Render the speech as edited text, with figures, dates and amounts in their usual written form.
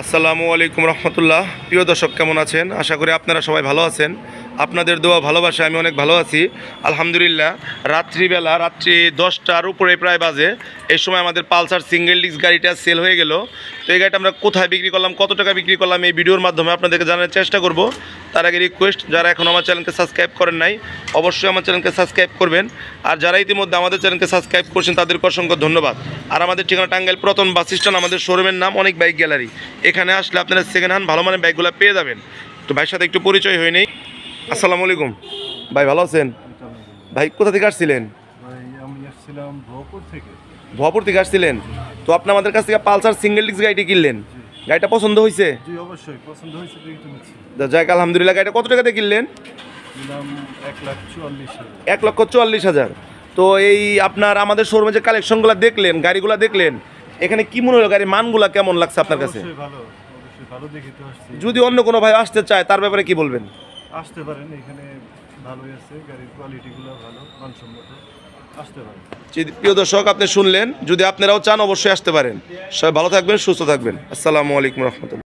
আসসালামু আলাইকুম রহমতুল্লাহ। প্রিয় দর্শক, কেমন আছেন? আশা করি আপনারা সবাই ভালো আছেন। আপনাদের দোয়া ভালোবাসা আমি অনেক ভালো আছি আলহামদুলিল্লাহ। রাত্রি 10টার উপরে প্রায় বাজে। এই সময় আমাদের পালসার সিঙ্গেল ডিস্ক গাড়িটা সেল হয়ে গেল। তো এই গাড়িটা আমরা কোথায় বিক্রি করলাম, কত টাকা বিক্রি করলাম, এই ভিডিওর মাধ্যমে আপনাদেরকে জানার চেষ্টা করব। তার আগে রিকোয়েস্ট, যারা এখন আমার চ্যানেলকে সাবস্ক্রাইব করেন নাই অবশ্যই আমার চ্যানেলকে সাবস্ক্রাইব করবেন। আর যারা ইতিমধ্যে আমাদের চ্যানেলকে সাবস্ক্রাইব করছেন তাদেরকে অসংখ্য ধন্যবাদ। আর আমাদের ঠিকানা টাঙ্গাইল প্রথম বাস স্ট্যান্ড, আমাদের শোরুমের নাম অনেক বাইক গ্যালারি। এখানে আসলে আপনারা সেকেন্ড হ্যান্ড ভালো মানের বাইকগুলো পেয়ে যাবেন। তো ভাইয়ের সাথে একটু পরিচয় হয়ে নেই। আসসালামু আলাইকুম ভাই, ভালো আছেন? ভাই কোথা থেকে আসছিলেন? আমি আসছিলাম ভপুর থেকে আসছিলেন। তো আপনি আমাদের কাছ থেকে পালসার সিঙ্গেল ডিস্ক গাড়িটি কিনলেন, গাড়িটা পছন্দ হয়েছে? জি অবশ্যই পছন্দ হয়েছে, দেখে কিনেছি। যাক আলহামদুলিল্লাহ। গাড়িটা কত টাকাতে কিনলেন? নিলাম 1,44,000। 1,44,000। তো এই আপনার আমাদের শোরুমে যে কালেকশনগুলো দেখলেন, গাড়িগুলো দেখলেন, এখানে কি মনে হলো, গাড়ির মানগুলো কেমন লাগছে আপনার কাছে? অবশ্যই ভালো দেখে তো আসছি। যদি অন্য কোনো ভাই আসতে চায় তার ব্যাপারে কি বলবেন? আসতে পারেন, এখানে ভালোই আছে, গাড়ির কোয়ালিটিগুলো ভালো, মানসম্মত, আসতে পারেন। প্রিয় দর্শক, আপনি শুনলেন, যদি আপনারাও চান অবশ্যই আসতে পারেন। সবাই ভালো থাকবেন, সুস্থ থাকবেন। আসসালামু আলাইকুম রহমতুল্লাহ।